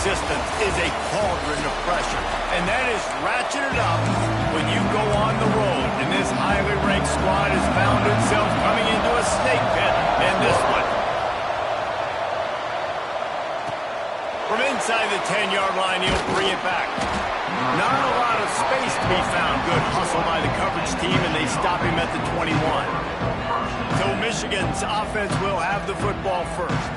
resistance is a cauldron of pressure, and that is ratcheted up when you go on the road. And this highly ranked squad has found itself coming into a snake pit in this one. From inside the 10-yard line, he'll bring it back. Not a lot of space to be found. Good hustle by the coverage team, and they stop him at the 21. So Michigan's offense will have the football first.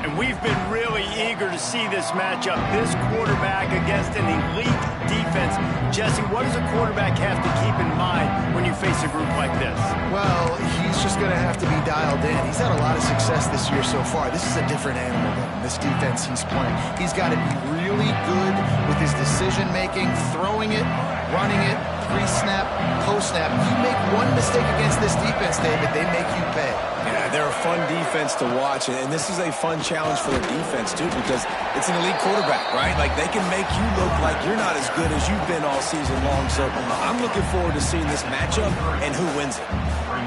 And we've been really eager to see this matchup, this quarterback against an elite defense. Jesse, what does a quarterback have to keep in mind when you face a group like this? Well, he's just going to have to be dialed in. He's had a lot of success this year so far. This is a different animal than this defense he's playing. He's got to be really good with his decision-making, throwing it, running it, pre-snap, post-snap. You make one mistake against this defense, David, they make you pay. Yeah, they're a fun defense to watch, and this is a fun challenge for the defense, too, because it's an elite quarterback, right? Like, they can make you look like you're not as good as you've been all season long, so I'm looking forward to seeing this matchup and who wins it.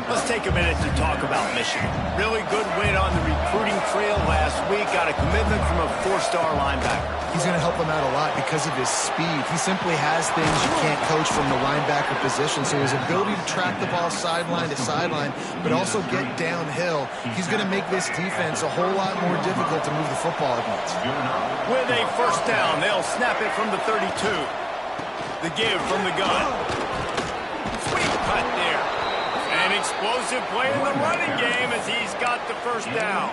Let's take a minute to talk about Michigan. Really good win on the recruiting trail last week. Got a commitment from a 4-star linebacker. He's going to help them out a lot because of his speed. He simply has things you can't coach from the linebacker position. So his ability to track the ball sideline to sideline, but also get downhill, he's going to make this defense a whole lot more difficult to move the football against. With a first down, they'll snap it from the 32. The give from the gun. Sweet cut there. An explosive play in the running game as he's got the first down.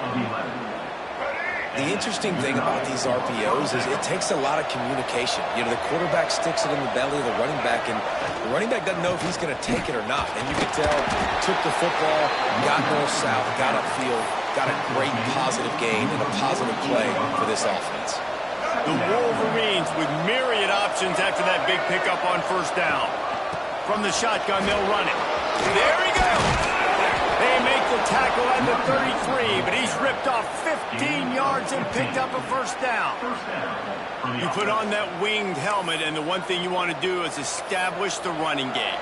The interesting thing about these RPOs is it takes a lot of communication. You know, the quarterback sticks it in the belly of the running back, and the running back doesn't know if he's going to take it or not. And you can tell, took the football, got north-south, got upfield, got a great positive gain and a positive play for this offense. The Wolverines with myriad options after that big pickup on first down. From the shotgun, they'll run it. There he goes. They make the tackle at the 33, but he's ripped off 15 yards and picked up a first down. You put on that winged helmet, and the one thing you want to do is establish the running game.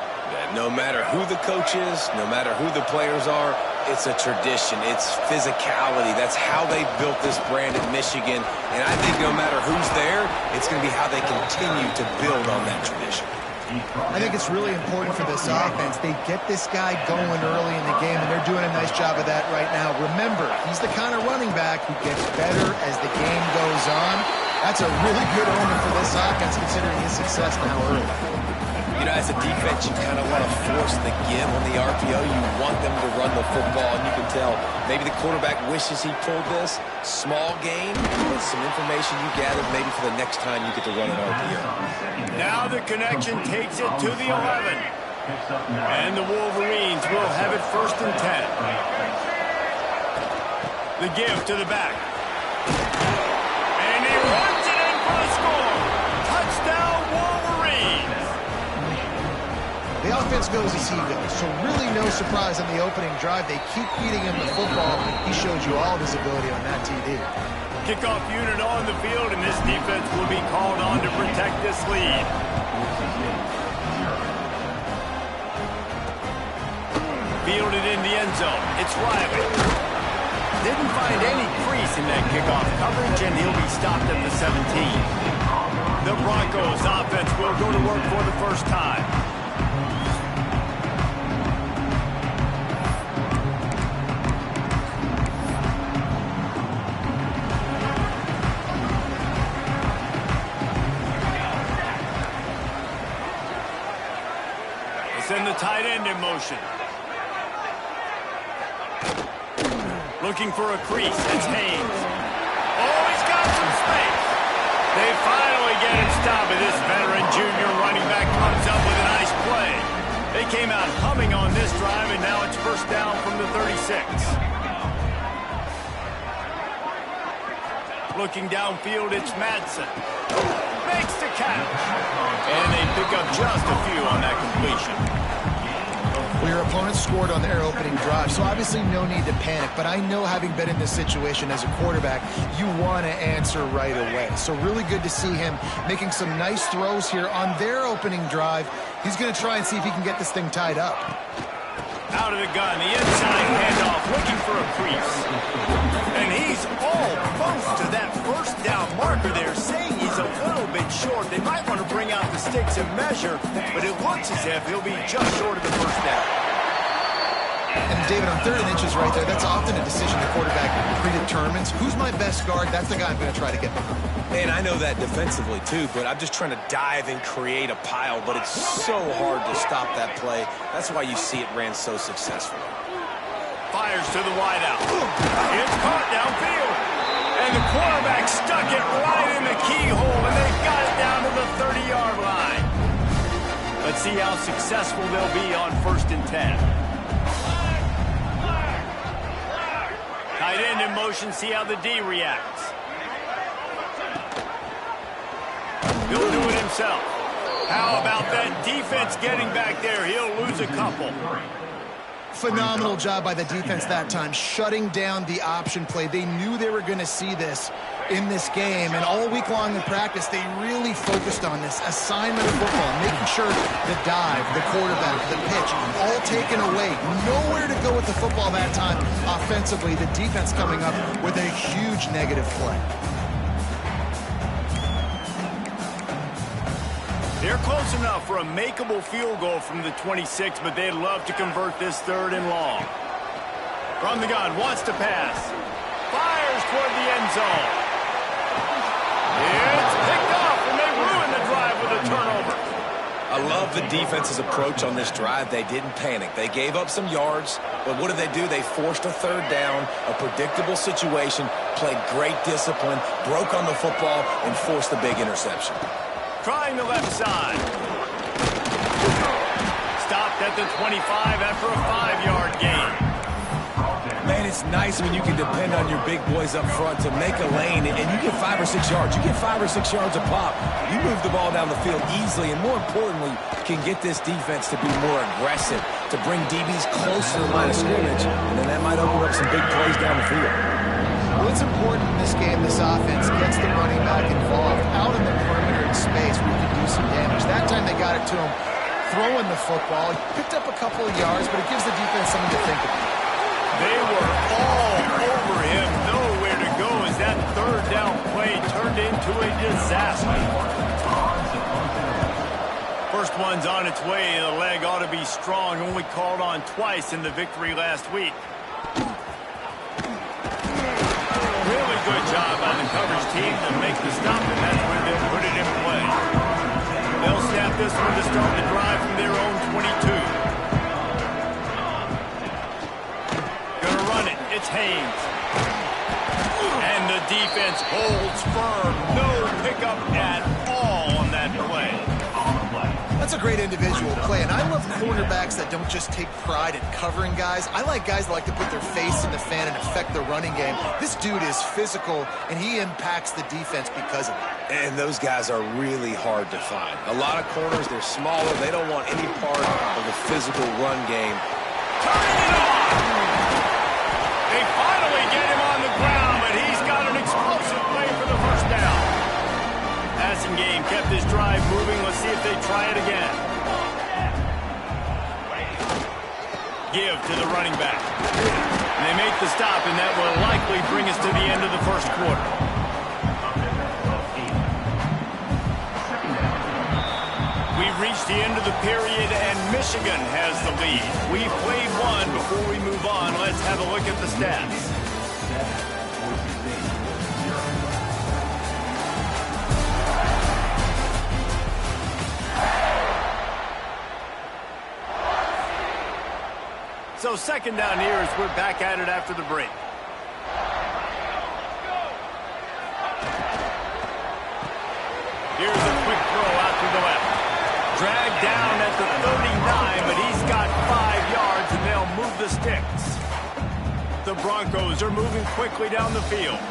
No matter who the coach is, no matter who the players are, it's a tradition. It's physicality. That's how they built this brand in Michigan. And I think no matter who's there, it's going to be how they continue to build on that tradition. I think it's really important for this offense. They get this guy going early in the game, and they're doing a nice job of that right now. Remember, he's the kind of running back who gets better as the game goes on. That's a really good omen for this offense, considering his success now early. You know, as a defense, you kind of want to force the give on the RPO. You want them to run the football, and you can tell maybe the quarterback wishes he pulled this. Small gain, but some information you gathered maybe for the next time you get to run an RPO. Now the connection takes it to the 11. And the Wolverines will have it first and 10. The give to the back. And he runs it in for the score. Touchdown, Wolverines. The offense goes as he goes, so really no surprise on the opening drive. They keep feeding him the football. He showed you all of his ability on that TD. Kickoff unit on the field, and this defense will be called on to protect this lead. Fielded in the end zone. It's Riley. Didn't find any crease in that kickoff coverage, and he'll be stopped at the 17. The Broncos offense will go to work for the first time. Send the tight end in motion. Looking for a crease. It's Haynes. Oh, he's got some space. They finally get him stopped, and this veteran junior running back comes up with a nice play. They came out humming on this drive, and now it's first down from the 36. Looking downfield, it's Madsen. Makes the catch. And they pick up just a few on that completion. Well, your opponent scored on their opening drive, so obviously no need to panic. But I know, having been in this situation as a quarterback, you want to answer right away. So really good to see him making some nice throws here on their opening drive. He's going to try and see if he can get this thing tied up. Out of the gun, the inside handoff, looking for a crease. And he's almost to that first down marker there. They might want to bring out the sticks and measure, but it looks as if he'll be just short of the first down. And David, on 3rd and inches right there, that's often a decision the quarterback predetermines. Who's my best guard? That's the guy I'm going to try to get behind. And I know that defensively, too, but I'm just trying to dive and create a pile, but it's so hard to stop that play. That's why you see it ran so successfully. Fires to the wideout. It's caught downfield. And the quarterback stuck it right in the keyhole, and they've got it down to the 30-yard line. Let's see how successful they'll be on 1st and 10. Tight end in motion, see how the D reacts. He'll do it himself. How about that defense getting back there? He'll lose a couple. Phenomenal job by the defense that time, shutting down the option play. They knew they were going to see this in this game, and all week long in practice, they really focused on this assignment of football, making sure the dive, the quarterback, the pitch, all taken away. Nowhere to go with the football that time offensively. The defense coming up with a huge negative play. They're close enough for a makeable field goal from the 26, but they'd love to convert this 3rd and long. From the gun, wants to pass. Fires toward the end zone. It's picked off, and they ruin the drive with a turnover. I love the defense's approach on this drive. They didn't panic. They gave up some yards, but what did they do? They forced a 3rd down, a predictable situation, played great discipline, broke on the football, and forced the big interception. Trying the left side. Stopped at the 25 after a 5-yard gain. Man, it's nice when you can depend on your big boys up front to make a lane, and you get 5 or 6 yards. You get 5 or 6 yards a pop. You move the ball down the field easily, and more importantly, can get this defense to be more aggressive, to bring DBs close to the line of scrimmage, and then that might open up some big plays down the field. Well, it's important in this game, this offense gets the running back involved out in the perimeter in space where you can do some damage. That time they got it to him throwing the football. He picked up a couple of yards, but it gives the defense something to think about. They were all over him, nowhere to go as that 3rd down play turned into a disaster. First one's on its way. The leg ought to be strong, only called on twice in the victory last week. Really good job by the coverage team to make the stop, and that's where they'll put it in play. They'll snap this one to start the drive from their own 22. Gonna run it. It's Haynes. And the defense holds firm. No pickup at all on that play. That's a great individual play, and I love cornerbacks that don't just take pride in covering guys. I like guys that like to put their face in the fan and affect the running game. This dude is physical, and he impacts the defense because of it. And those guys are really hard to find. A lot of corners, they're smaller. They don't want any part of the physical run game. Turning it on! They finally get him on the ground, but he's got an explosive play for the first down. Passing game kept this drive moving. Let's see if they try it again. Give to the running back. And they make the stop, and that will likely bring us to the end of the first quarter. We've reached the end of the period, and Michigan has the lead. We've played one. Before we move on, let's have a look at the stats. So 2nd down here as we're back at it after the break. Here's a quick throw out to the left. Dragged down at the 39, but he's got 5 yards, and they'll move the sticks. The Broncos are moving quickly down the field.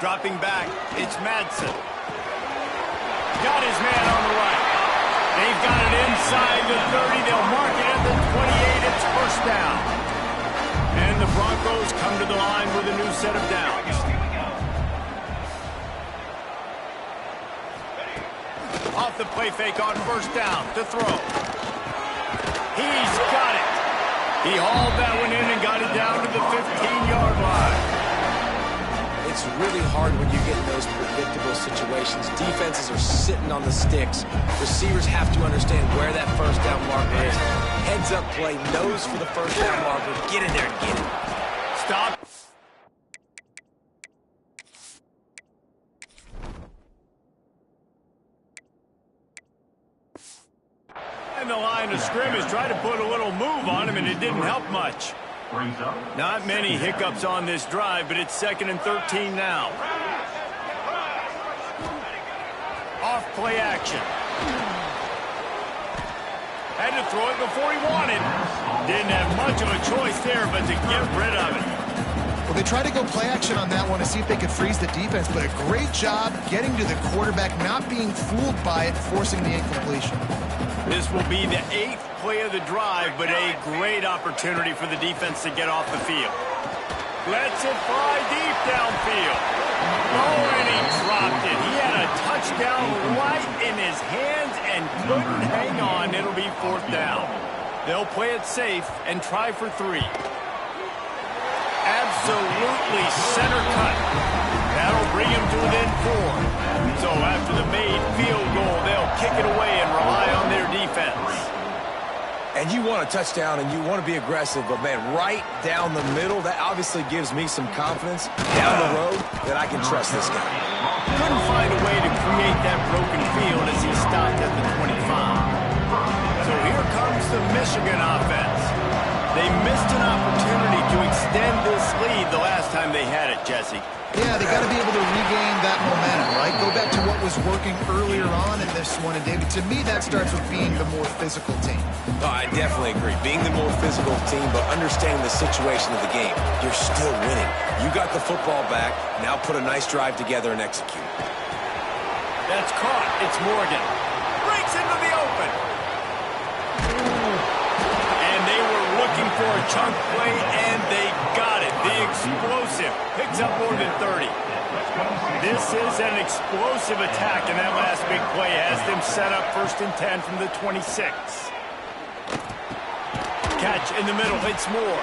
Dropping back, it's Madsen. Got his man on the right. They've got it inside the 30. They'll mark it at the 28. It's first down. And the Broncos come to the line with a new set of downs. Off the play fake on first down to throw. He's got it. He hauled that one in and got it down to the 15-yard line. It's really hard when you get in those predictable situations. Defenses are sitting on the sticks. Receivers have to understand where that first down marker is. Heads up play, nose for the first down marker. Get in there and get it. Stop. And the line of scrimmage tried to put a little move on him, and it didn't help much. Not many hiccups on this drive, but it's 2nd and 13 now. Off play action. Had to throw it before he wanted. Didn't have much of a choice there, but to get rid of it. Well, they tried to go play action on that one to see if they could freeze the defense, but a great job getting to the quarterback, not being fooled by it, forcing the incompletion. This will be the 8th play of the drive, but a great opportunity for the defense to get off the field. Lets it fly deep downfield. Oh, and he dropped it. He had a touchdown right in his hands and couldn't hang on. It'll be 4th down. They'll play it safe and try for 3. Absolutely center cut. That'll bring him to within 4. So after the made field goal, they'll kick it away and rely on their defense. And you want a touchdown and you want to be aggressive, but man, right down the middle, that obviously gives me some confidence down the road that I can trust this guy. Couldn't find a way to create that broken field as he stopped at the 25. So here comes the Michigan offense. They missed an opportunity to extend this lead the last time they had it, Jesse. Yeah, they got to be able to regain that momentum, right? Go back to what was working earlier on in this one. And, David, to me, that starts with being the more physical team. Oh, I definitely agree. Being the more physical team, but understanding the situation of the game. You're still winning. You got the football back. Now put a nice drive together and execute. That's caught. It's Morgan. Breaks into the open. And they were looking for a chunk play, and they got it. The explosive picks up more than 30. This is an explosive attack, and that last big play has them set up 1st and 10 from the 26. Catch in the middle. It's Moore.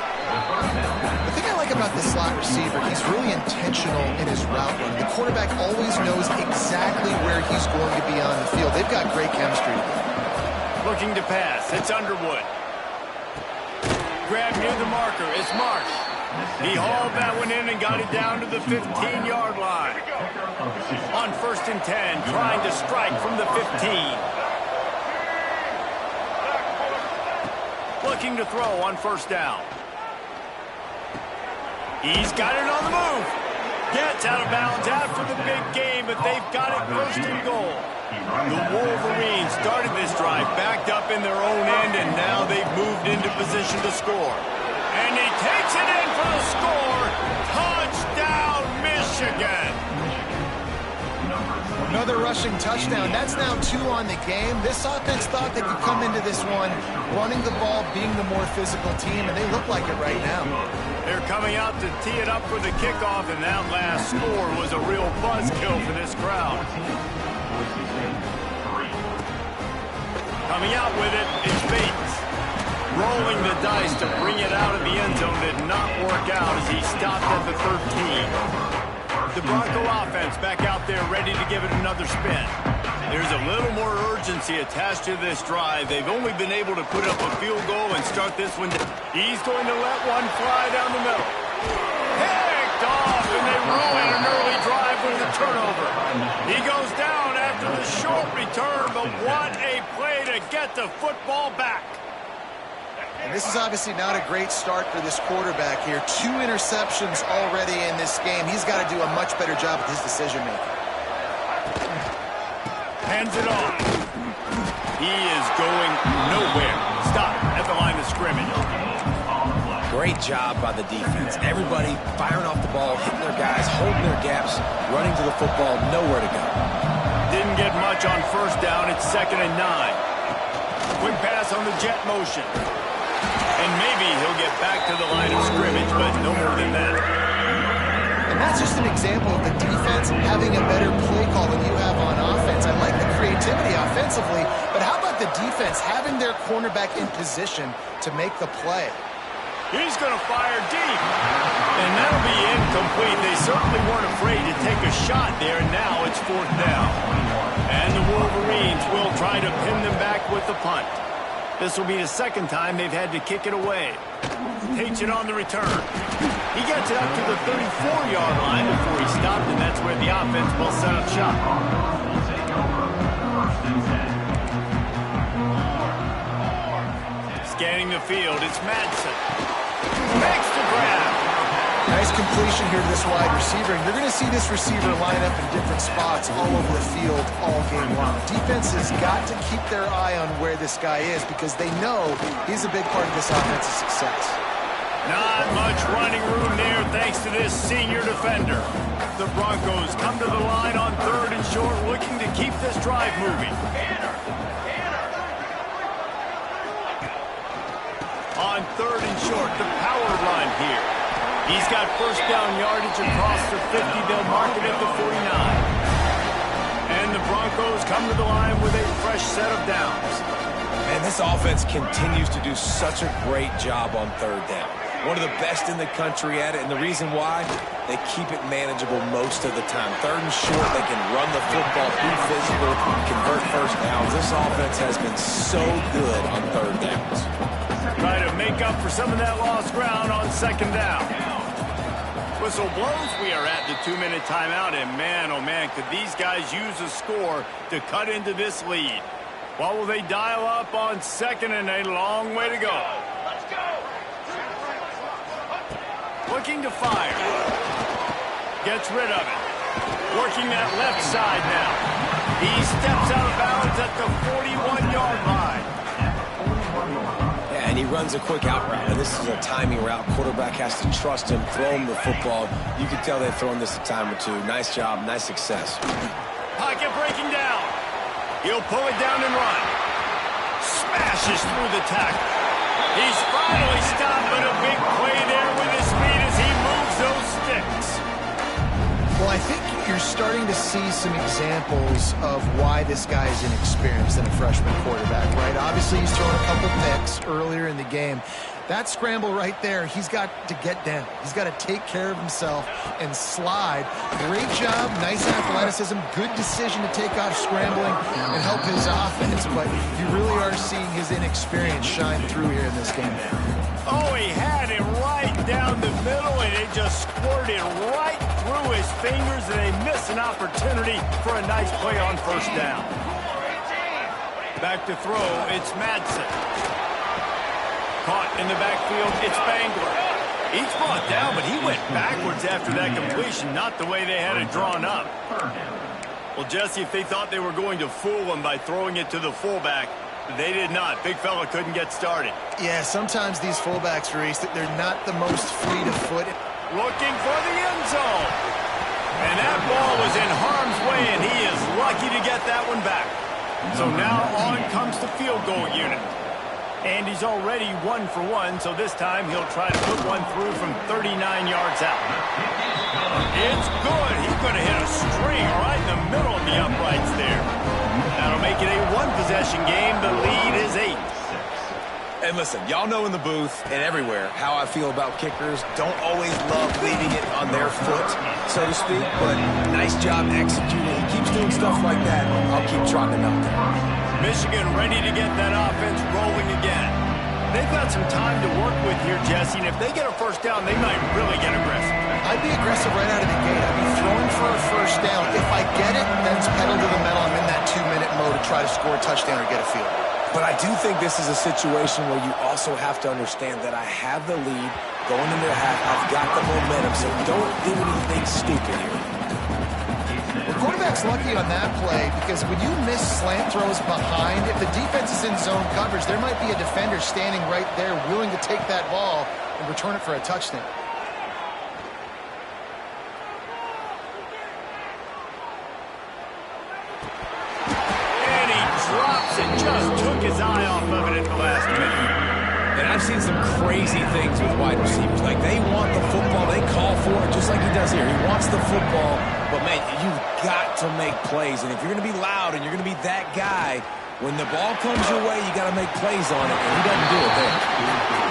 The thing I like about this slot receiver, he's really intentional in his route run. The quarterback always knows exactly where he's going to be on the field. They've got great chemistry together. Looking to pass. It's Underwood. Grab near the marker. It's Marsh. He hauled that one in and got it down to the 15-yard line. On 1st and 10, trying to strike from the 15. Looking to throw on 1st down. He's got it on the move. Gets out of bounds after the big game, but they've got it 1st and goal. The Wolverines started this drive backed up in their own end, and now they've moved into position to score. And he takes it in for the score. Touchdown, Michigan. Another rushing touchdown. That's now 2 on the game. This offense thought they could come into this one running the ball, being the more physical team, and they look like it right now. They're coming out to tee it up for the kickoff, and that last score was a real buzzkill for this crowd. Coming out with it is Bates. Rolling the dice to bring it out of the end zone did not work out as he stopped at the 13. The Bronco offense back out there ready to give it another spin. There's a little more urgency attached to this drive. They've only been able to put up a field goal and start this one. He's going to let one fly down the middle. Picked off, and they ruin an early drive with a turnover. He goes down after the short return, but what a play to get the football back. And this is obviously not a great start for this quarterback here. 2 interceptions already in this game. He's got to do a much better job with his decision-making. Hands it off. He is going nowhere. Stop at the line of scrimmage. Great job by the defense. Everybody firing off the ball, hitting their guys, holding their gaps, running to the football, nowhere to go. Didn't get much on 1st down. It's 2nd and 9. Quick pass on the jet motion. And maybe he'll get back to the line of scrimmage, but no more than that. And that's just an example of the defense having a better play call than you have on offense. I like the creativity offensively, but how about the defense having their cornerback in position to make the play? He's going to fire deep, and that'll be complete. They certainly weren't afraid to take a shot there, and now it's 4th down. And the Wolverines will try to pin them back with the punt. This will be the 2nd time they've had to kick it away. Takes it on the return. He gets it up to the 34-yard line before he stopped, and that's where the offense will set up shop. Scanning the field, it's Madsen. Makes the grab. Nice completion here to this wide receiver. And you're going to see this receiver line up in different spots all over the field all game long. Defense has got to keep their eye on where this guy is because they know he's a big part of this offense's success. Not much running room there thanks to this senior defender. The Broncos come to the line on 3rd and short, looking to keep this drive moving. On 3rd and short, the power run here. He's got 1st down yardage across the 50. They'll mark it at the 49. And the Broncos come to the line with a fresh set of downs. Man, this offense continues to do such a great job on 3rd down. One of the best in the country at it, and the reason why, they keep it manageable most of the time. 3rd and short, they can run the football, be physical, convert 1st downs. This offense has been so good on 3rd downs. Try to make up for some of that lost ground on 2nd down. Whistle blows, we are at the 2-minute timeout, and man, oh man, could these guys use a score to cut into this lead. What will they dial up on 2nd and a long way to go? Let's go! Looking to fire. Gets rid of it. Working that left side now. He steps out of bounds at the 41-yard line. Yeah, and he runs a quick out route. And this is a timing route. Quarterback has to trust him, throw him the football. You can tell they've thrown this a time or two. Nice job, nice success. Pocket breaking down. He'll pull it down and run. Smashes through the tackle. He's finally stopped, but a big play there with his feet as he moves those sticks. Well, I think you're starting to see some examples of why this guy is inexperienced in a freshman quarterback, right? Obviously, he's thrown a couple picks earlier in the game. That scramble right there, he's got to get down. He's got to take care of himself and slide. Great job, nice athleticism, good decision to take off scrambling and help his offense, but you really are seeing his inexperience shine through here in this game. Oh, he had it right down the middle, and it just squirted right through his fingers, and they miss an opportunity for a nice play on 1st down. Back to throw, it's Madsen. Caught in the backfield, it's Bangler. He's brought down, but he went backwards after that completion, not the way they had it drawn up. Well, Jesse, if they thought they were going to fool him by throwing it to the fullback, they did not. Big fella couldn't get started. Yeah, sometimes these fullbacks, Reese, they're not the most fleet of foot. Looking for the end zone. And that ball was in harm's way, and he is lucky to get that one back. So now on comes the field goal unit. And he's already 1 for 1, so this time he'll try to put one through from 39 yards out. It's good. He's going to hit a string right in the middle of the uprights there. That'll make it a 1-possession game. The lead is 8. And listen, y'all know in the booth and everywhere how I feel about kickers. Don't always love leaving it on their foot, so to speak, but nice job executing. He keeps doing stuff like that. I'll keep trotting him out there. Michigan ready to get that offense rolling again. They've got some time to work with here, Jesse, and if they get a 1st down, they might really get aggressive. I'd be aggressive right out of the gate. I'd be throwing for a 1st down. If I get it, then it's pedal to the metal. I'm in that 2-minute mode to try to score a touchdown or get a field. But I do think this is a situation where you also have to understand that I have the lead going into the half. I've got the momentum, so don't do anything stupid here. The quarterback's lucky on that play because when you miss slant throws behind, if the defense is in zone coverage, there might be a defender standing right there willing to take that ball and return it for a touchdown. And he drops it, just took his eye off of it at the last minute. And I've seen some crazy things with wide receivers. Like, they want the football. They call for it just like he does here. He wants the football. But, man, you've got to make plays. And if you're going to be loud and you're going to be that guy, When the ball comes your way, you got to make plays on it, and he doesn't do it there.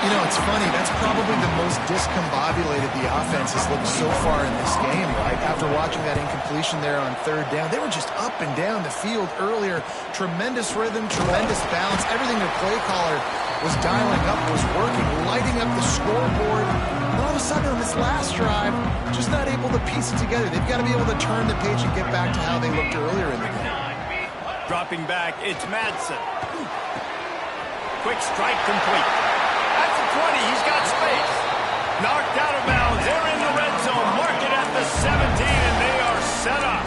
You know, it's funny. That's probably the most discombobulated the offense has looked so far in this game, right? After watching that incompletion there on third down, they were just up and down the field earlier. Tremendous rhythm, tremendous balance. Everything their play caller was dialing up was working, lighting up the scoreboard. And all of a sudden on this last drive, just not able to piece it together. They've got to be able to turn the page and get back to how they looked earlier in the game. Dropping back, it's Madsen. Quick strike complete. At the 20, he's got space. Knocked out of bounds. They're in the red zone. Mark it at the 17, and they are set up.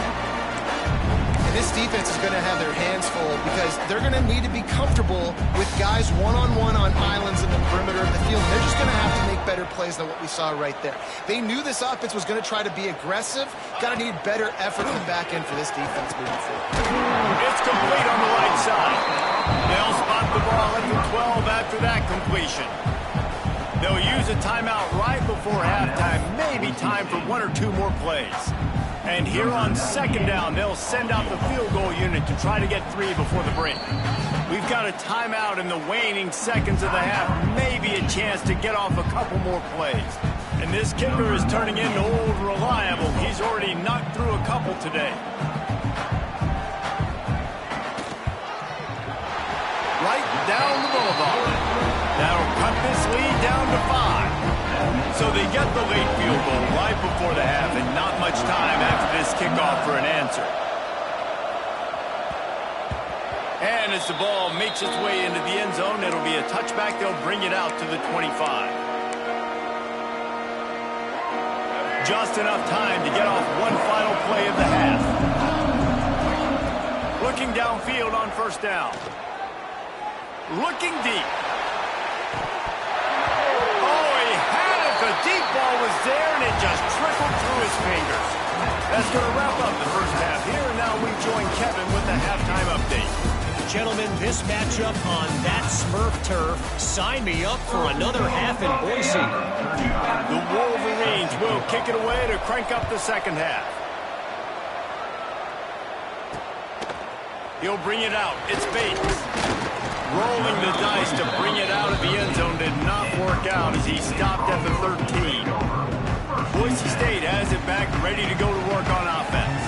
And this defense is going to have their hands full because they're going to need to be comfortable with guys one-on-one on islands in the perimeter of the field. They're just going to have to make better plays than what we saw right there. They knew this offense was going to try to be aggressive. Got to need better effort in the back end for this defense moving forward. It's complete on the right side. They'll spot the ball at the 12 after that completion. They'll use a timeout right before halftime. Maybe time for one or two more plays. And here on second down, they'll send out the field goal unit to try to get 3 before the break. We've got a timeout in the waning seconds of the half. Maybe a chance to get off a couple more plays. And this kicker is turning into old reliable. He's already knocked through a couple today. Right down the boulevard. That'll cut this lead down to 5. So they get the late field goal right before the half, and not much time after this kickoff for an answer. And as the ball makes its way into the end zone, it'll be a touchback. They'll bring it out to the 25. Just enough time to get off one final play of the half. Looking downfield on first down. Looking deep. Oh, he had it. The deep ball was there, and it just trickled through his fingers. That's going to wrap up the first half here, and now we join Kevin with the halftime update. Gentlemen, this matchup on that Smurf turf, sign me up for another half in Boise. The Wolverines will kick it away to crank up the second half. He'll bring it out. It's Bates. Rolling the dice to bring it out of the end zone did not work out as he stopped at the 13. Boise State has it back, ready to go to work on offense.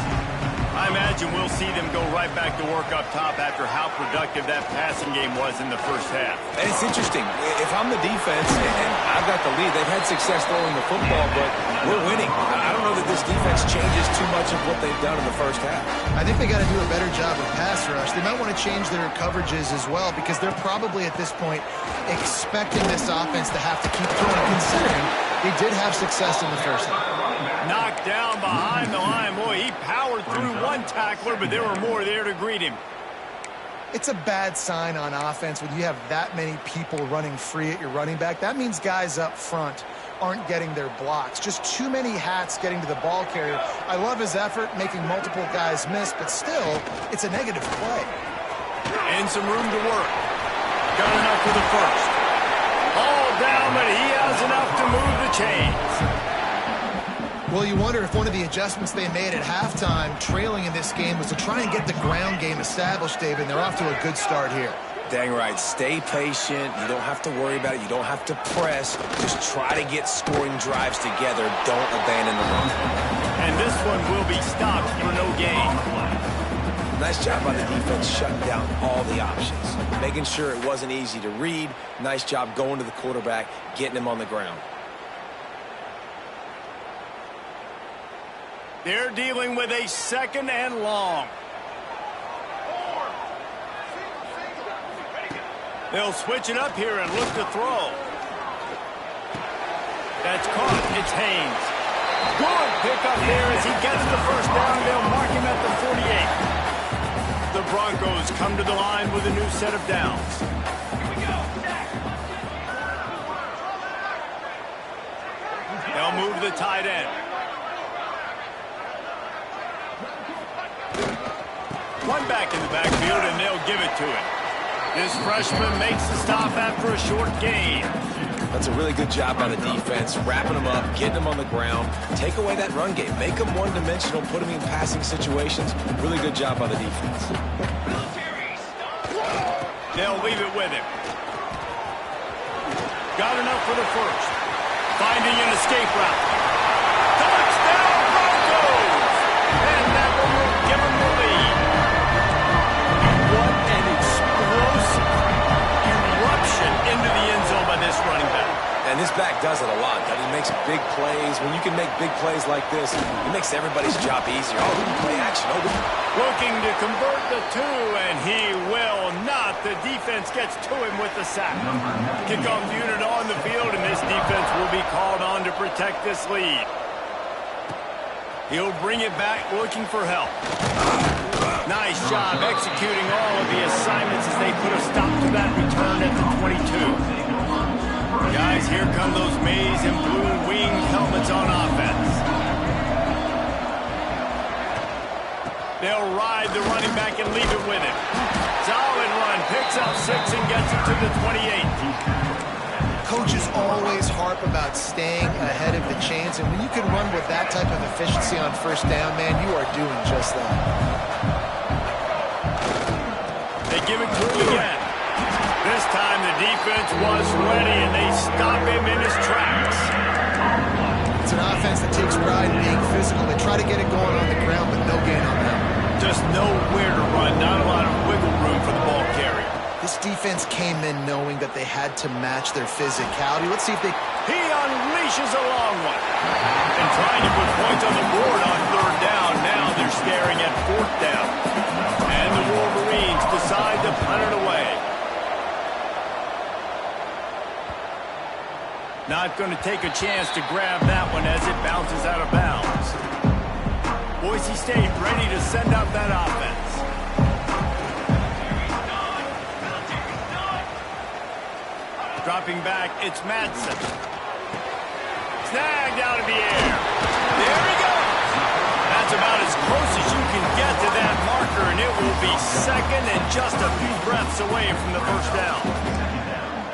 I imagine we'll see them go right back to work up top after how productive that passing game was in the first half. And it's interesting. If I'm the defense and I've got the lead, they've had success throwing the football, but we're winning. I don't know that this defense changes too much of what they've done in the first half. I think they got to do a better job with pass rush. They might want to change their coverages as well because they're probably at this point expecting this offense to have to keep throwing, considering they did have success in the first half. Knocked down behind the line. Boy, he powered through one tackler, but there were more there to greet him. It's a bad sign on offense when you have that many people running free at your running back. That means guys up front aren't getting their blocks. Just too many hats getting to the ball carrier. I love his effort, making multiple guys miss, but still, it's a negative play. And some room to work. Got enough for the first. All down, but he has enough to move the chains. Well, you wonder if one of the adjustments they made at halftime, trailing in this game, was to try and get the ground game established, David, and they're off to a good start here. Dang right. Stay patient. You don't have to worry about it. You don't have to press. Just try to get scoring drives together. Don't abandon the run. And this one will be stopped for no gain. Nice job by the defense shutting down all the options. Making sure it wasn't easy to read. Nice job going to the quarterback, getting him on the ground. They're dealing with a second and long. They'll switch it up here and look to throw. That's caught. It's Haynes. Good pickup there as he gets the first down. They'll mark him at the 48. The Broncos come to the line with a new set of downs. They'll move to the tight end. One back in the backfield, and they'll give it to him. This freshman makes the stop after a short gain. That's a really good job by the defense, wrapping them up, getting them on the ground. Take away that run game. Make them one-dimensional, put them in passing situations. Really good job by the defense. They'll leave it with him. Got enough for the first. Finding an escape route. Touchdown Broncos! And that one will give them the lead. What an explosive eruption into the end zone by this running back. And this back does it a lot. He makes big plays. When you can make big plays like this, it makes everybody's job easier. Oh, we can play action. Oh, looking to convert the two, and he will not. The defense gets to him with the sack. Kickoff unit on the field, and this defense will be called on to protect this lead. He'll bring it back looking for help. Nice job executing all of the assignments as they put a stop to that return at the 22. Guys, here come those maize and blue winged helmets on offense. They'll ride the running back and leave it with him. Solid run, picks up 6 and gets it to the 28. Coaches always harp about staying ahead of the chains, and when you can run with that type of efficiency on first down, man, you are doing just that. They give it to him again. This time the defense was ready, and they stop him in his tracks. It's an offense that takes pride in being physical. They try to get it going on the ground, but no gain on that. Just nowhere to run, not a lot of wiggle room for the ball carrier. This defense came in knowing that they had to match their physicality. Let's see if they... He unleashes a long one. And trying to put points on the board on third down. Now they're staring at fourth down. And the Wolverines decide to punt it away. Not going to take a chance to grab that one as it bounces out of bounds. Boise State ready to send up that offense. Dropping back, it's Madsen. Snagged out of the air. There he goes. That's about as close as you can get to that marker, and it will be second and just a few breaths away from the first down.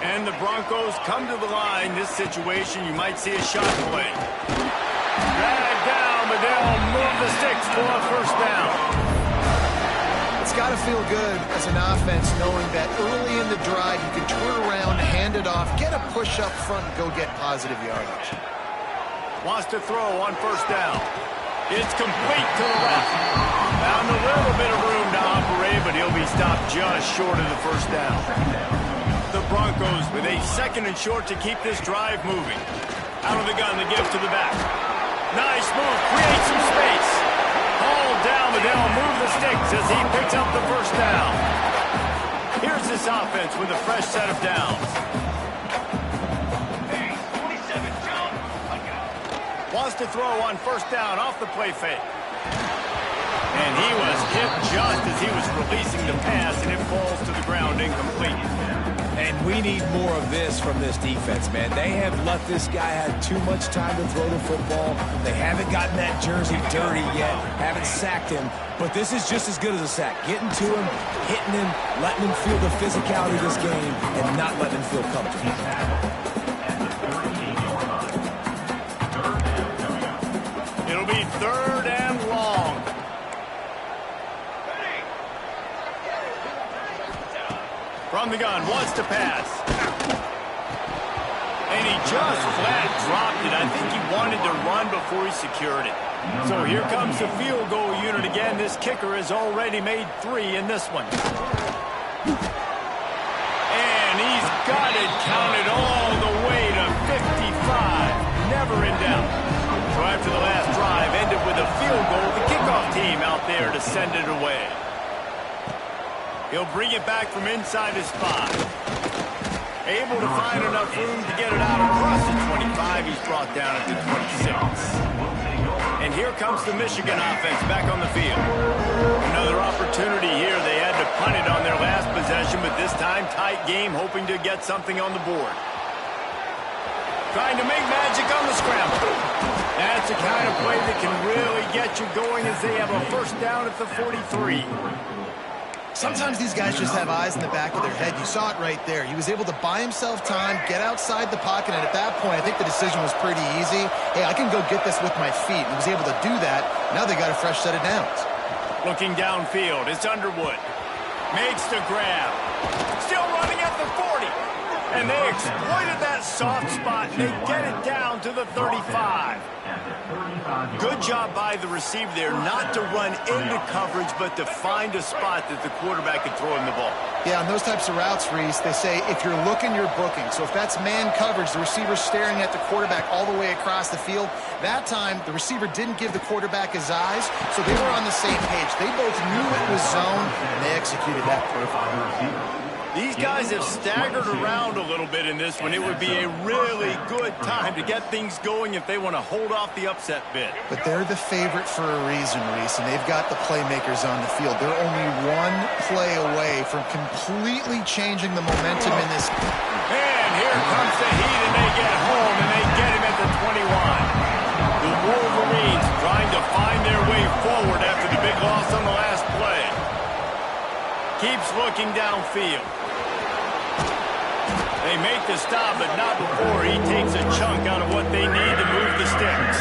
And the Broncos come to the line. This situation, you might see a shot play. Dragged down, but they'll move the sticks for a first down. It's got to feel good as an offense knowing that early in the drive you can turn around, hand it off, get a push up front, and go get positive yardage. Wants to throw on first down. It's complete to the left. Found a little bit of room to operate, but he'll be stopped just short of the first down. The Broncos with a second and short to keep this drive moving. Out of the gun, the give to the back. Nice move, creates some space. Hauled down, but they'll move the sticks as he picks up the first down. Here's this offense with a fresh set of downs. Wants to throw on first down off the play fake. And he was hit just as he was releasing the pass, and it falls to the ground incomplete. And we need more of this from this defense, man. They have let this guy have too much time to throw the football. They haven't gotten that jersey dirty yet, haven't sacked him. But this is just as good as a sack. Getting to him, hitting him, letting him feel the physicality of this game, and not letting him feel comfortable. It'll be third and long. From the gun, wants to pass. And he just flat dropped it. I think he wanted to run before he secured it. So here comes the field goal unit again. This kicker has already made 3 in this one. And he's got it counted all the way to 55. Never in doubt. So after the last drive ended with a field goal, the kickoff team out there to send it away. He'll bring it back from inside his 5. Able to find enough room to get it out across the 25. He's brought down at the 26. And here comes the Michigan offense back on the field. Another opportunity here. They had to punt it on their last possession, but this time tight game, hoping to get something on the board. Trying to make magic on the scramble. That's the kind of play that can really get you going as they have a first down at the 43. Sometimes these guys just have eyes in the back of their head. You saw it right there. He was able to buy himself time, get outside the pocket, and at that point, I think the decision was pretty easy. Hey, I can go get this with my feet. He was able to do that. Now they got a fresh set of downs. Looking downfield, it's Underwood. Makes the grab. Still And they exploited that soft spot, and they get it down to the 35. Good job by the receiver there, not to run into coverage, but to find a spot that the quarterback can throw him the ball. Yeah, on those types of routes, Reese, they say if you're looking, you're booking. So if that's man coverage, the receiver's staring at the quarterback all the way across the field. That time, the receiver didn't give the quarterback his eyes, so they were on the same page. They both knew it was zone, and they executed that perfectly. These guys have staggered around a little bit in this one. It would be a really good time to get things going if they want to hold off the upset bid. But they're the favorite for a reason, Reese, and they've got the playmakers on the field. They're only one play away from completely changing the momentum in this. And here comes the heat, and they get home, and they get him at the 21. The Wolverines trying to find their way forward after the big loss on the last play. Keeps looking downfield. They make the stop, but not before he takes a chunk out of what they need to move the sticks.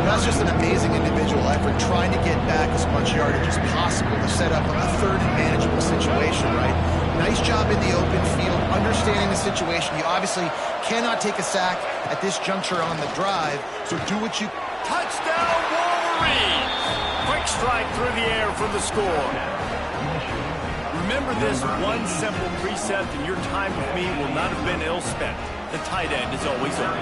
That's just an amazing individual effort, trying to get back as much yardage as possible to set up a third and manageable situation, right? Nice job in the open field, understanding the situation. You obviously cannot take a sack at this juncture on the drive, so do what you... Touchdown, Wolverines! Quick strike through the air for the score. Remember this one simple precept, and your time with me will not have been ill-spent. The tight end is always open.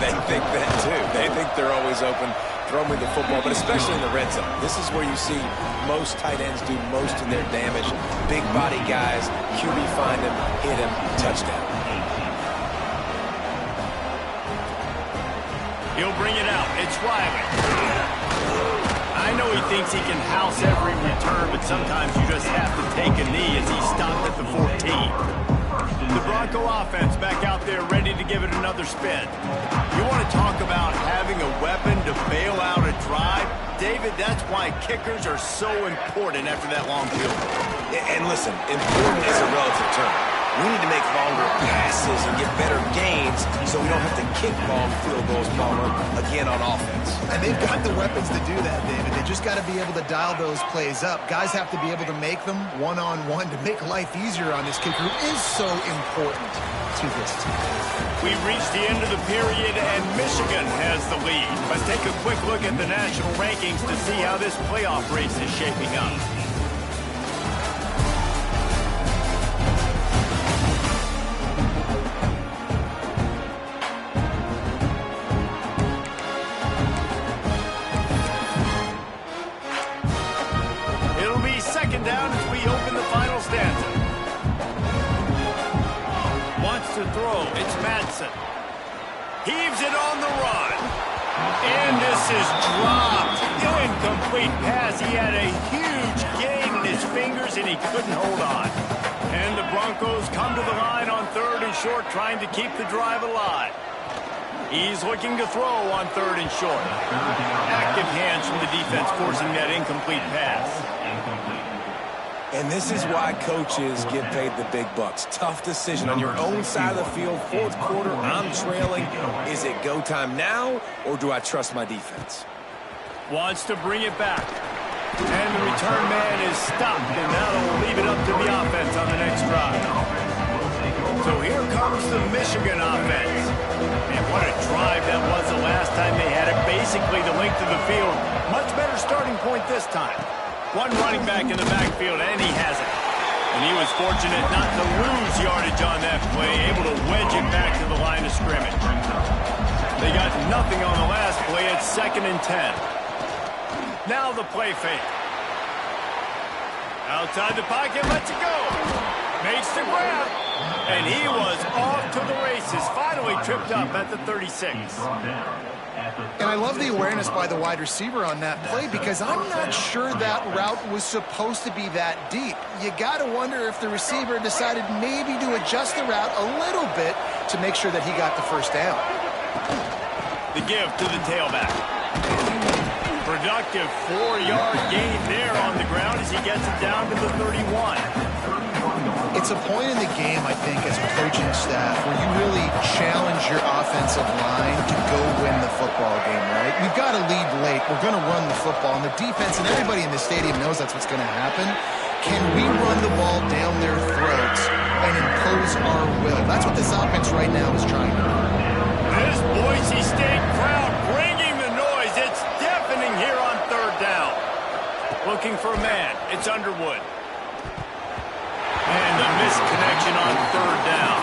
They think that, too. They think they're always open. Throw me the football, but especially in the red zone. This is where you see most tight ends do most of their damage. Big body guys, QB find him, hit him, touchdown. He'll bring it out. It's Riley. I know he thinks he can house every return, but sometimes you just have to take a knee as he stopped at the 14. The Bronco offense back out there ready to give it another spin. You want to talk about having a weapon to bail out a drive? David, that's why kickers are so important after that long field goal. And listen, important is a relative term. We need to make longer passes and get better gains so we don't have to kick long field goals, Palmer, again on offense. And they've got the weapons to do that, David. They just got to be able to dial those plays up. Guys have to be able to make them one-on-one to make life easier on this kicker who is so important to this team. We've reached the end of the period, and Michigan has the lead. But take a quick look at the national rankings to see how this playoff race is shaping up. Down as we open the final stanza. Wants to throw. It's Madsen. Heaves it on the run. And this is dropped. Incomplete pass. He had a huge gain in his fingers, and he couldn't hold on. And the Broncos come to the line on 3rd and short, trying to keep the drive alive. He's looking to throw on 3rd and short. Active hands from the defense forcing that incomplete pass. And this is why coaches get paid the big bucks. Tough decision on your own side of the field. 4th quarter, I'm trailing. Is it go time now, or do I trust my defense? Wants to bring it back. And the return man is stopped, and that'll leave it up to the offense on the next drive. So here comes the Michigan offense. And what a drive that was the last time they had it. Basically the length of the field. Much better starting point this time. One running back in the backfield, and he has it. And he was fortunate not to lose yardage on that play, able to wedge it back to the line of scrimmage. They got nothing on the last play. It's 2nd and 10. Now the play fake. Outside the pocket, lets it go. Makes the grab. And he was off to the races. Finally tripped up at the 36. And I love the awareness by the wide receiver on that play because I'm not sure that route was supposed to be that deep. You got to wonder if the receiver decided maybe to adjust the route a little bit to make sure that he got the first down. The give to the tailback. Productive 4-yard gain there on the ground as he gets it down to the 31. It's a point in the game, I think, as a coaching staff where you really challenge your offensive line to go win the football game, right? We've got to lead late. We're going to run the football, and the defense and everybody in the stadium knows that's what's going to happen. can we run the ball down their throats and impose our will? That's what this offense right now is trying to do. This Boise State crowd bringing the noise. It's deafening here on third down. Looking for a man. It's Underwood. And a missed connection on third down.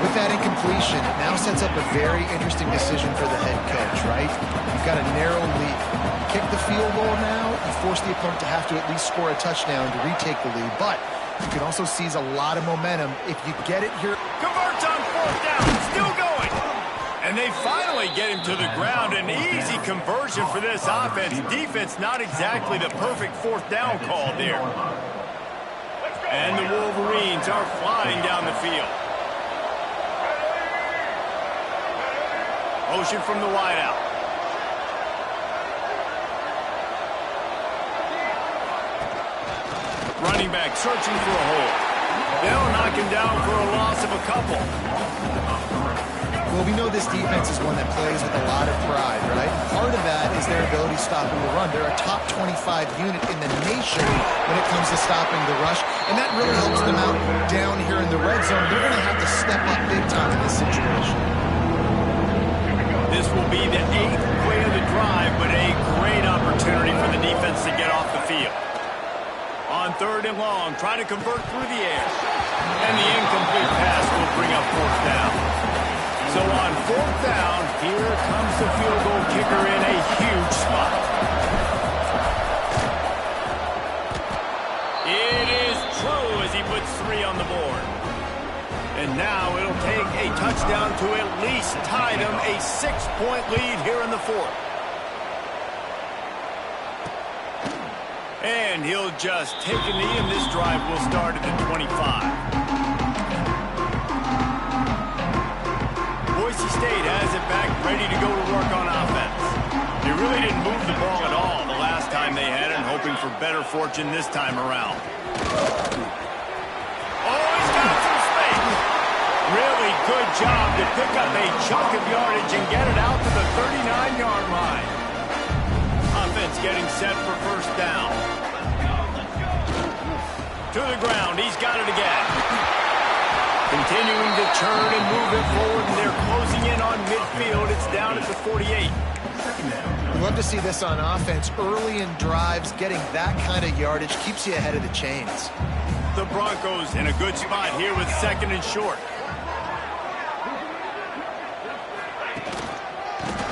With that incompletion, it now sets up a very interesting decision for the head coach, right? You've got a narrow lead. You kick the field goal now, you force the opponent to have to at least score a touchdown to retake the lead. But you can also seize a lot of momentum if you get it here. Converts on fourth down. Still going. And they finally get him to the ground. An easy conversion for this offense. Defense not exactly the perfect fourth down call there. And the Wolverines are flying down the field. Motion from the wideout. Running back searching for a hole. They'll knock him down for a loss of a couple. Well, we know this defense is one that plays with a lot of pride, right? Part of that is their ability stopping the run. They're a top 25 unit in the nation when it comes to stopping the rush, and that really helps them out down here in the red zone. They're going to have to step up big time in this situation. This will be the 8th play of the drive, but a great opportunity for the defense to get off the field. On third and long, trying to convert through the air. And the incomplete pass will bring up fourth down. So on fourth down, here comes the field goal kicker in a huge spot. It is true as he puts 3 on the board. And now it'll take a touchdown to at least tie them a 6-point lead here in the fourth. And he'll just take a knee, and this drive will start at the 25. Boise State has it back, ready to go to work on offense. They really didn't move the ball at all the last time they had it, hoping for better fortune this time around. Oh, he's got some space. Really good job to pick up a chunk of yardage and get it out to the 39-yard line. Offense getting set for first down. To the ground, he's got it again. Continuing to turn and move it forward, and they're closing in on midfield. It's down at the 48. We love to see this on offense. Early in drives, getting that kind of yardage keeps you ahead of the chains. The Broncos in a good spot here with second and short.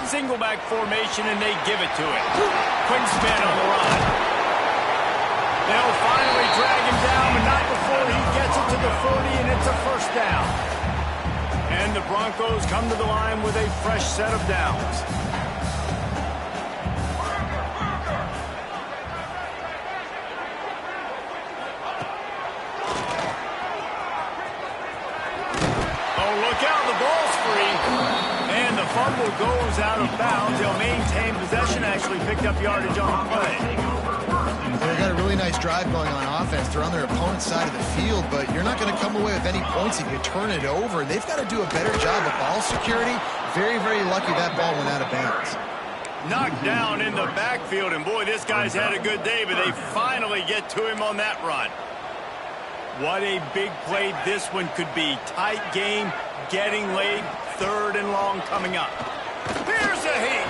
Single back formation, and they give it to him. Quick spin on the run. They'll finally drag him down, but not before he gets it to the 40, and it's a first down. And the Broncos come to the line with a fresh set of downs. Oh, look out, the ball's free. And the fumble goes out of bounds. They'll maintain possession, actually picked up yardage on the play. They've got a really nice drive going on offense. They're on their opponent's side of the field, but you're not going to come away with any points if you turn it over. They've got to do a better job of ball security. Very, very lucky that ball went out of bounds. Knocked down in the backfield, and boy, this guy's had a good day, but they finally get to him on that run. What a big play this one could be. Tight game, getting late, third and long coming up. Here's a heat.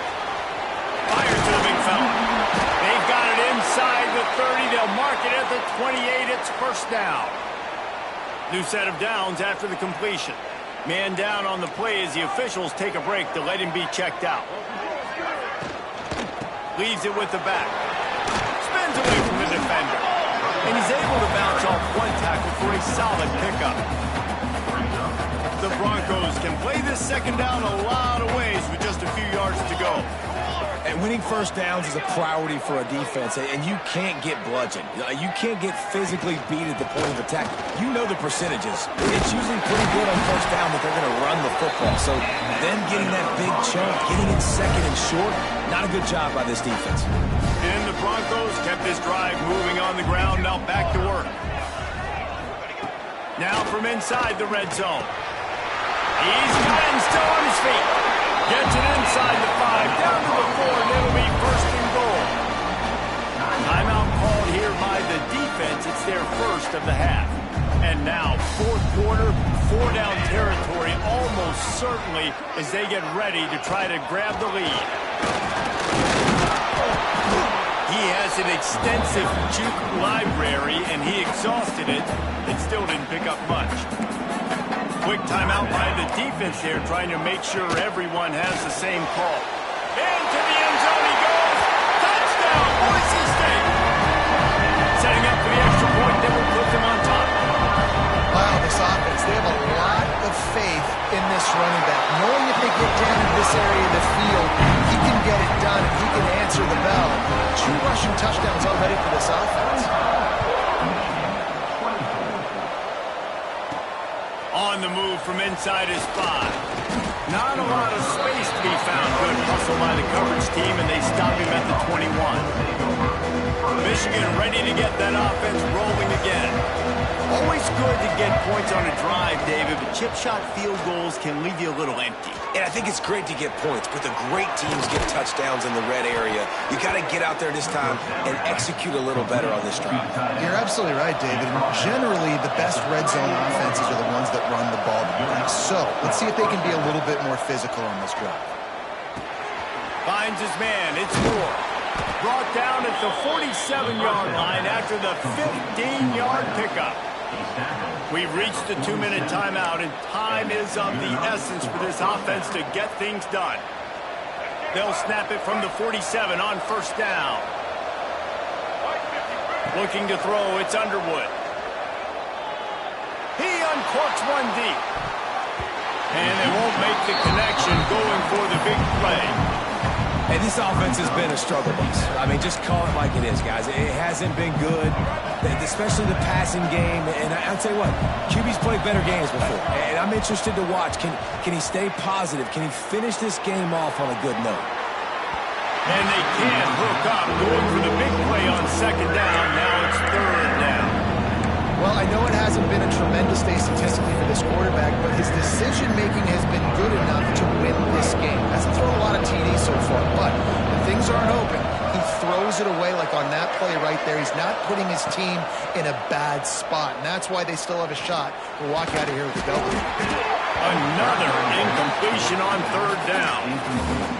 Fires to the big fella. They've got it inside the 30. They'll mark it at the 28. It's first down. New set of downs after the completion. Man down on the play as the officials take a break to let him be checked out. Leaves it with the back. Spins away from the defender. And he's able to bounce off one tackle for a solid pickup. The Broncos can play this second down a lot of ways with just a few yards to go. And winning first downs is a priority for a defense, and you can't get bludgeoned. You can't get physically beat at the point of attack. You know the percentages. It's usually pretty good on first down that they're going to run the football. So them getting that big chunk, getting it second and short, not a good job by this defense. And the Broncos kept this drive moving on the ground. Now back to work. Now from inside the red zone. He's got it and still on his feet. Gets it inside the 5, down to the 4, and it'll be first and goal. Timeout called here by the defense. certainly as they get ready to try to grab the lead. He has an extensive juke library, and he exhausted it. It still didn't pick up much. Quick timeout by the defense here, trying to make sure everyone has the same call. Into the end zone he goes. Touchdown, Boise State. Setting up for the extra point that will put them on top. Wow, this offense, they have a lot of faith in this running back. Knowing if they get down in this area of the field, he can get it done and he can answer the bell. 2 rushing touchdowns already for this offense. On the move from inside his 5. Not a lot of space to be found. Good hustle by the coverage team, and they stop him at the 21. Michigan ready to get that offense rolling again. Always good to get points on a drive, David, but chip shot field goals can leave you a little empty. And I think it's great to get points, but the great teams get touchdowns in the red area. You got to get out there this time and execute a little better on this drive. You're absolutely right, David. And generally, the best red zone offenses are the ones that run the ball the best. So let's see if they can be a little bit more physical on this drive. Finds his man. It's Moore. Brought down at the 47-yard line after the 15-yard pickup. We've reached the 2-minute timeout, and time is of the essence for this offense to get things done. They'll snap it from the 47 on first down. Looking to throw, it's Underwood. He uncorks one deep. And they won't make the connection, going for the big play. Hey, this offense has been a struggle bus. I mean, just call it like it is, guys. It hasn't been good, especially the passing game. And I'll tell you what, QB's played better games before. And I'm interested to watch. Can he stay positive? Can he finish this game off on a good note? And they can't hook up, going for the big play on second down. Now it's third down. Well, I know it hasn't been a tremendous day statistically for this quarterback, but his decision-making has been good enough to win this game. Hasn't thrown a lot of TDs so far, but when things aren't open, he throws it away like on that play right there. He's not putting his team in a bad spot, and that's why they still have a shot to walk out of here with a W. Another incompletion on third down.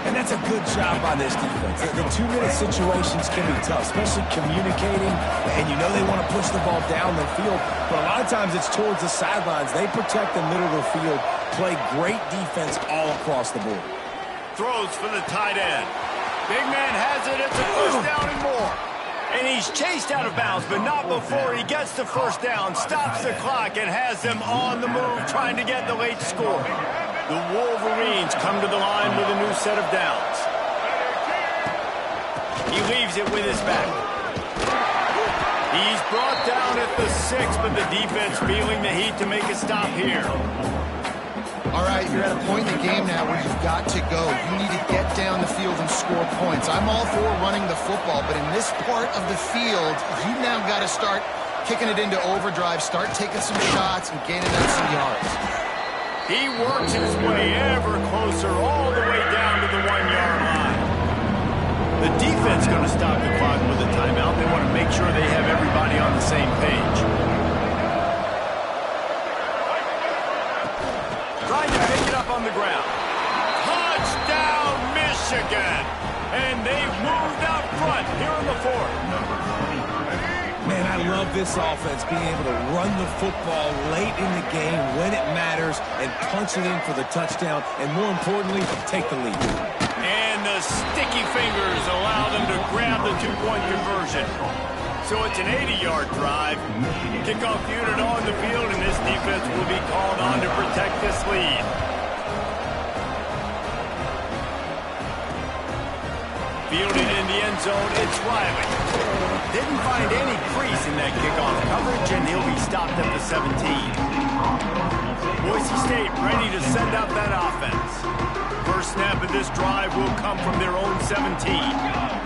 And that's a good job by this defense. The 2-minute situations can be tough, especially communicating, and you know they want to push the ball down the field, but a lot of times it's towards the sidelines. They protect the middle of the field, play great defense all across the board. Throws for the tight end. Big man has it. It's a first down and more. And he's chased out of bounds, but not before he gets the first down, stops the clock, and has them on the move, trying to get the late score. The Wolverines come to the line with a new set of downs. He leaves it with his back. He's brought down at the 6, but the defense feeling the heat to make a stop here. All right, you're at a point in the game now where you've got to go. You need to get down the field and score points. I'm all for running the football, but in this part of the field, you now got to start kicking it into overdrive, start taking some shots and gaining out some yards. He works his way ever closer, all the way down to the 1-yard line. The defense going to stop the clock with a timeout. They want to make sure they have everybody on the same page. Trying to pick it up on the ground. Touchdown, Michigan! And they've moved out front here in the 4th. Man, I love this offense being able to run the football late in the game when it matters and punch it in for the touchdown, and more importantly, take the lead. And the sticky fingers allow them to grab the 2-point conversion. So it's an 80-yard drive. Kickoff unit on the field, and this defense will be called on to protect this lead. Fielded in the end zone, it's Riley. Didn't find any crease in that kickoff coverage, and he'll be stopped at the 17. Boise State ready to send out that offense. First snap of this drive will come from their own 17.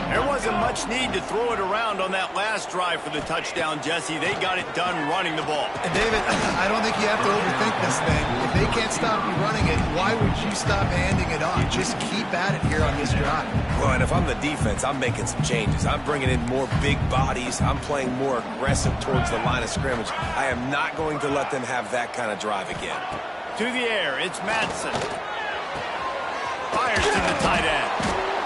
There wasn't much need to throw it around on that last drive for the touchdown, Jesse. They got it done running the ball. And David, I don't think you have to overthink this thing. If they can't stop you running it, why would you stop handing it off? Just keep at it here on this drive. Well, and if I'm the defense, I'm making some changes. I'm bringing in more big bodies. I'm playing more aggressive towards the line of scrimmage. I am not going to let them have that kind of drive again. To the air, it's Madsen. Fires to the tight end.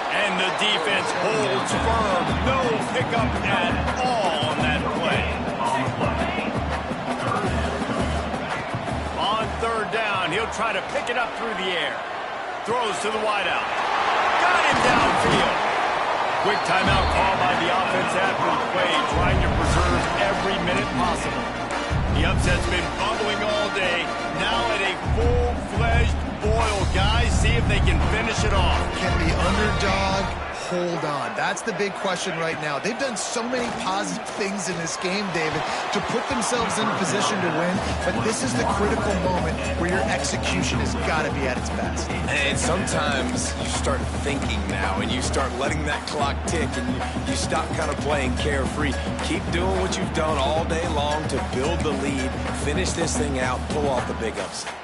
And the defense holds firm. No pickup at all on that play. On third down, he'll try to pick it up through the air. Throws to the wideout. Got him downfield. Quick timeout call by the offense after the play, trying to preserve every minute possible. The upset's been bubbling all day. Now at a full-fledged boil. Guys, see if they can finish it off. Can the underdog hold on? That's the big question right now. They've done so many positive things in this game, David, to put themselves in a position to win, but this is the critical moment where your execution has got to be at its best. And sometimes you start thinking now, and you start letting that clock tick, and you stop kind of playing carefree. Keep doing what you've done all day long to build the lead, finish this thing out, pull off the big upset.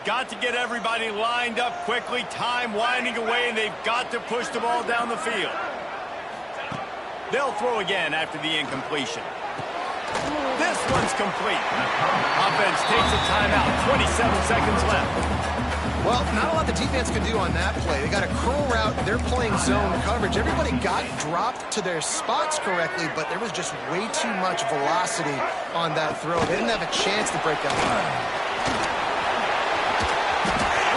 Got to get everybody lined up quickly. Time winding away, and they've got to push the ball down the field. They'll throw again after the incompletion. This one's complete. Offense takes a timeout. 27 seconds left. Well, not a lot the defense could do on that play. They got a curl route. They're playing zone coverage. Everybody got dropped to their spots correctly, but there was just way too much velocity on that throw. They didn't have a chance to break that line.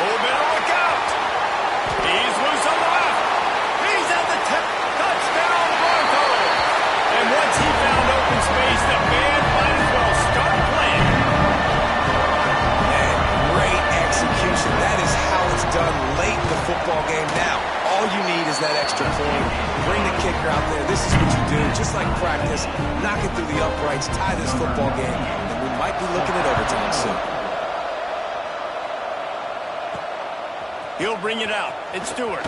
Look out! He's loose on the left. He's at the touchdown Broncos. And once he found open space, the band might as well start playing. And great execution. That is how it's done late in the football game. Now, all you need is that extra point. Bring the kicker out there. This is what you do. Just like practice, knock it through the uprights, tie this football game, and we might be looking at overtime soon. He'll bring it out. It's Stewart.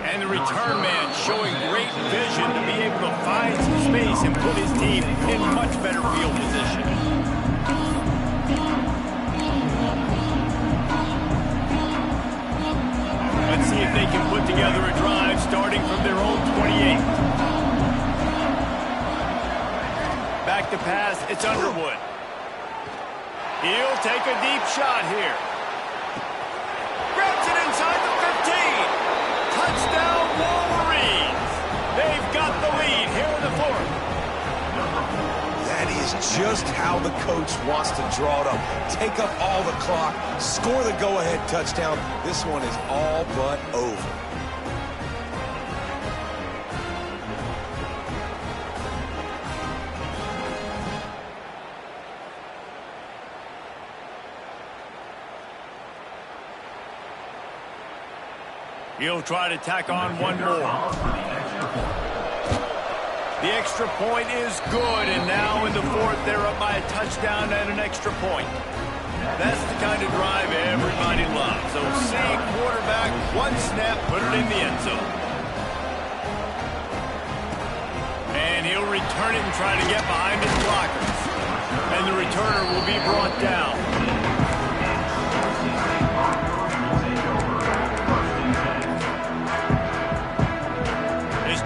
And the return man showing great vision to be able to find some space and put his team in much better field position. Let's see if they can put together a drive starting from their own 28. Back to pass. It's Underwood. He'll take a deep shot here. Grabs it inside the 15. Touchdown, Wolverines. They've got the lead here in the fourth. That is just how the coach wants to draw it up. Take up all the clock, score the go-ahead touchdown. This one is all but over. He'll try to tack on one more. The extra point is good, and now in the fourth, they're up by a touchdown and an extra point. That's the kind of drive everybody loves. So see quarterback, one snap, put it in the end zone. And he'll return it and try to get behind his blockers. And the returner will be brought down.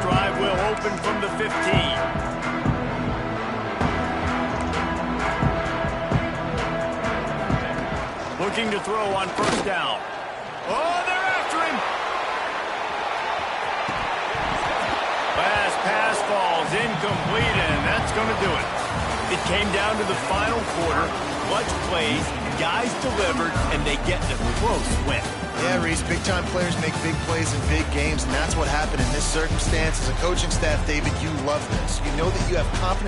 Drive will open from the 15. Looking to throw on first down. Oh, they're after him. Last pass falls incomplete, and that's going to do it. It came down to the final quarter. Clutch plays, guys delivered, and they get the close win. Yeah, Reese, big-time players make big plays in big games, and that's what happened in this circumstance. As a coaching staff, David, you love this. You know that you have confidence